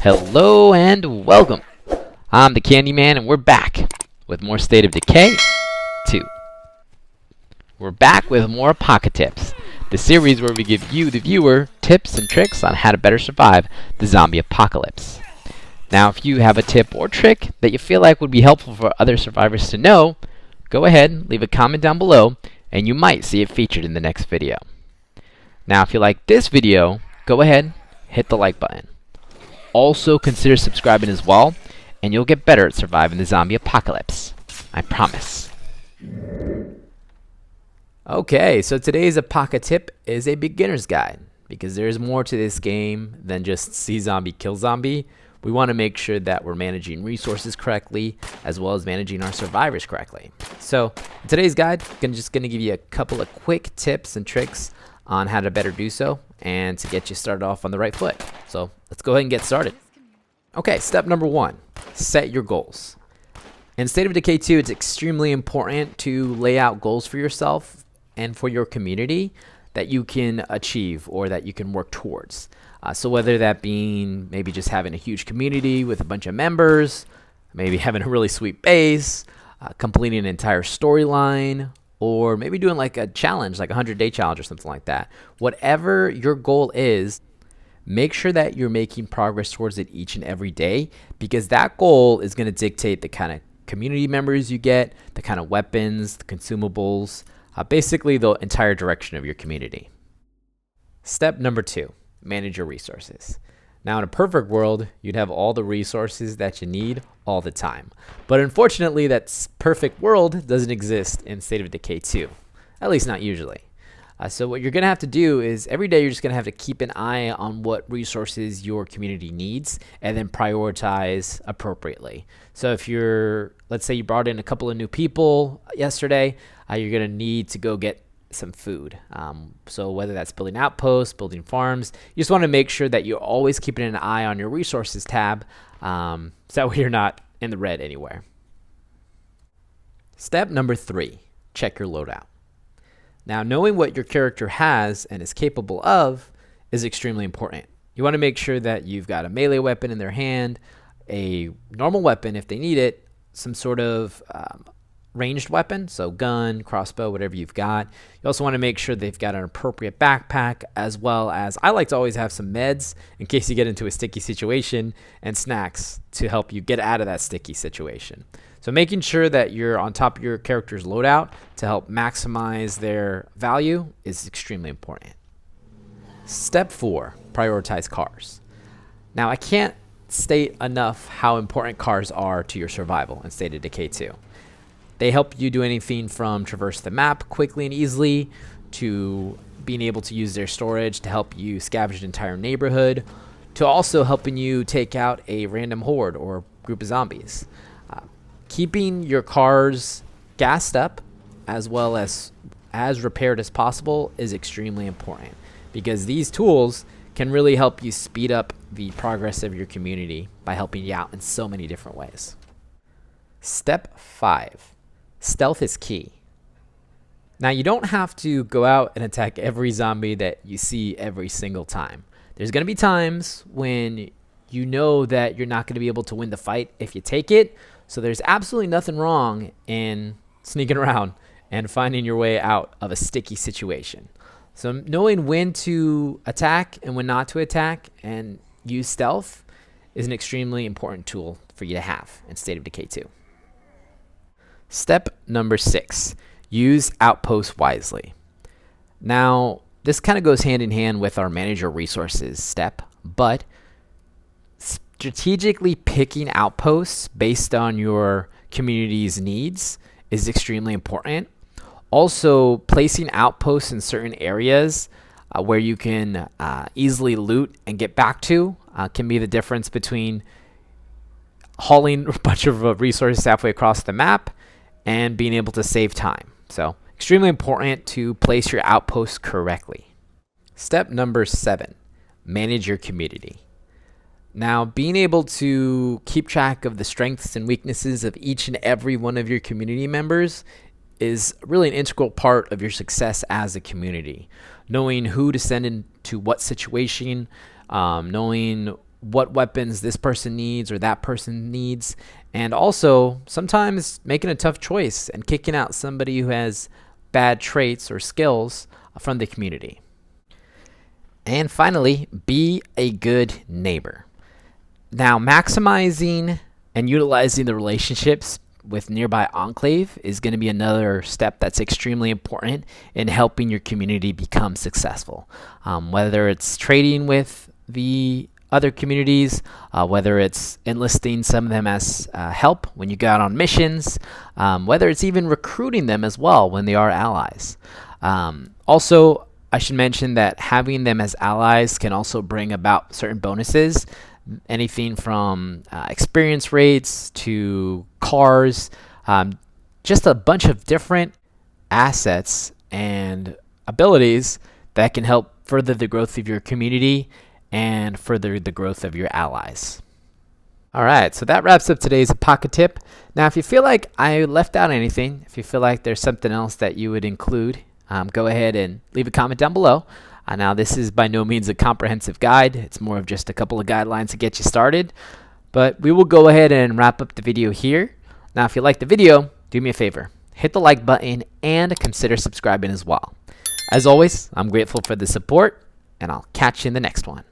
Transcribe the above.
Hello and welcome. I'm the Candyman and we're back with more State of Decay 2. We're back with more Apocatips, the series where we give you, the viewer, tips and tricks on how to better survive the zombie apocalypse. Now, if you have a tip or trick that you feel like would be helpful for other survivors to know, go ahead, leave a comment down below, and you might see it featured in the next video. Now, if you like this video, go ahead, hit the like button. Also, consider subscribing as well, and you'll get better at surviving the zombie apocalypse. I promise. Okay, so today's Apoca-Tip is a beginner's guide, because there's more to this game than just see zombie, kill zombie. We want to make sure that we're managing resources correctly, as well as managing our survivors correctly. So, in today's guide, I'm just going to give you a couple of quick tips and tricks on how to better do so, and to get you started off on the right foot. So let's go ahead and get started. Okay, step number 1, set your goals. In State of Decay 2, it's extremely important to lay out goals for yourself and for your community that you can achieve or that you can work towards. So whether that being maybe just having a huge community with a bunch of members, maybe having a really sweet base, completing an entire storyline, or maybe doing like a challenge, like a 100-day challenge or something like that. Whatever your goal is, make sure that you're making progress towards it each and every day, because that goal is going to dictate the kind of community members you get, the kind of weapons, the consumables, basically the entire direction of your community. Step number 2, manage your resources. Now, in a perfect world, you'd have all the resources that you need all the time. But unfortunately, that perfect world doesn't exist in State of Decay 2. At least not usually. So what you're going to have to do is every day you're just going to have to keep an eye on what resources your community needs and then prioritize appropriately. So if let's say you brought in a couple of new people yesterday, you're going to need to go get some food. So whether that's building outposts, building farms, you just want to make sure that you're always keeping an eye on your resources tab, so that way you're not in the red anywhere. Step number 3, check your loadout. Now, knowing what your character has and is capable of is extremely important. You want to make sure that you've got a melee weapon in their hand, a normal weapon if they need it, some sort of ranged weapon, so gun, crossbow, whatever you've got. You also want to make sure they've got an appropriate backpack, as well as I like to always have some meds in case you get into a sticky situation, and snacks to help you get out of that sticky situation. So making sure that you're on top of your character's loadout to help maximize their value is extremely important. Step 4, prioritize cars. Now, I can't state enough how important cars are to your survival in State of Decay 2. They help you do anything from traverse the map quickly and easily to being able to use their storage to help you scavenge an entire neighborhood, to also helping you take out a random horde or group of zombies. Keeping your cars gassed up as well as repaired as possible is extremely important, because these tools can really help you speed up the progress of your community by helping you out in so many different ways. Step 5. Stealth is key. Now, you don't have to go out and attack every zombie that you see every single time. There's going to be times when you know that you're not going to be able to win the fight if you take it, so there's absolutely nothing wrong in sneaking around and finding your way out of a sticky situation. So knowing when to attack and when not to attack and use stealth is an extremely important tool for you to have in State of Decay 2. Step number 6, use Outpost wisely. Now, this kind of goes hand in hand with our manage your resources step, but strategically picking outposts based on your community's needs is extremely important. Also, placing outposts in certain areas where you can easily loot and get back to can be the difference between hauling a bunch of resources halfway across the map and being able to save time. So, extremely important to place your outposts correctly. Step number 7, manage your community. Now, being able to keep track of the strengths and weaknesses of each and every one of your community members is really an integral part of your success as a community. Knowing who to send into what situation, knowing what weapons this person needs or that person needs, and also sometimes making a tough choice and kicking out somebody who has bad traits or skills from the community. And finally, be a good neighbor. Now, maximizing and utilizing the relationships with nearby Enclave is going to be another step that's extremely important in helping your community become successful. Whether it's trading with the other communities, whether it's enlisting some of them as help when you go out on missions, whether it's even recruiting them as well when they are allies. Also, I should mention that having them as allies can also bring about certain bonuses, anything from experience rates to cars, just a bunch of different assets and abilities that can help further the growth of your community and further the growth of your allies. Alright, so that wraps up today's Apoca-Tip. Now, if you feel like I left out anything, if you feel like there's something else that you would include, go ahead and leave a comment down below. Now, this is by no means a comprehensive guide. It's more of just a couple of guidelines to get you started. But we will go ahead and wrap up the video here. Now, if you like the video, do me a favor. Hit the like button and consider subscribing as well. As always, I'm grateful for the support, and I'll catch you in the next one.